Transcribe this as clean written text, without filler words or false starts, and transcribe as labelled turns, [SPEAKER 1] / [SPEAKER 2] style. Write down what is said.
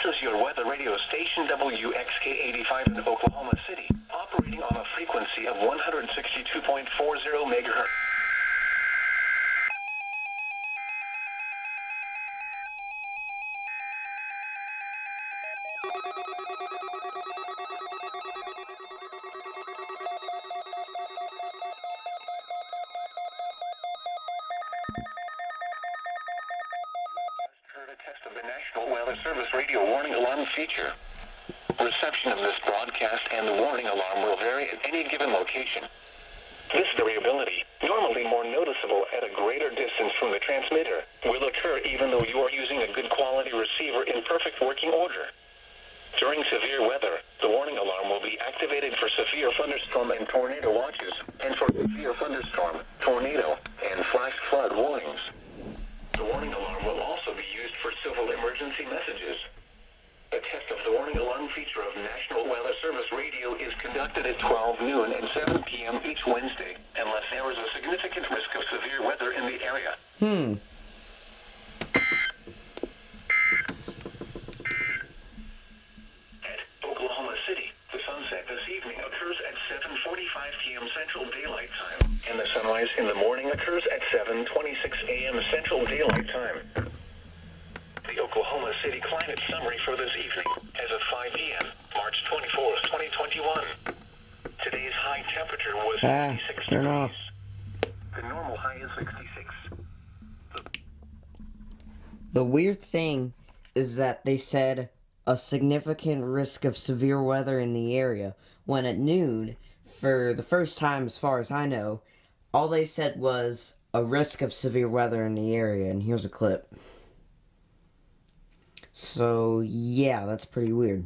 [SPEAKER 1] This is your weather radio station WXK85 in Oklahoma City, operating on a frequency of 162.40 megahertz. Test of the National Weather Service radio warning alarm feature. Reception of this broadcast and the warning alarm will vary at any given location. This variability, normally more noticeable at a greater distance from the transmitter, will occur even though you are using a good quality receiver in perfect working order. During severe weather, the warning alarm will be activated for severe thunderstorm and tornado watches, and for severe thunderstorm, tornado, and flash flood warnings. The warning alarm will also be used for civil emergency messages. A test of the warning alarm feature of National Weather Service Radio is conducted at 12 noon and 7 p.m. each Wednesday, unless there is a significant risk of severe weather in the area. At Oklahoma City, the sunset this evening occurs at 7:45 p.m. Central Daylight Time, and the sunrise in the morning occurs at 7:26 a.m. Central Daylight Time. The Oklahoma City climate summary for this evening, as of 5 p.m., March 24th, 2021. Today's high temperature was 66
[SPEAKER 2] turn
[SPEAKER 1] degrees.
[SPEAKER 2] off.
[SPEAKER 1] The normal high is 66.
[SPEAKER 2] The weird thing is that they said a significant risk of severe weather in the area, when at noon, for the first time as far as I know, all they said was a risk of severe weather in the area, and here's a clip. So, yeah, that's pretty weird.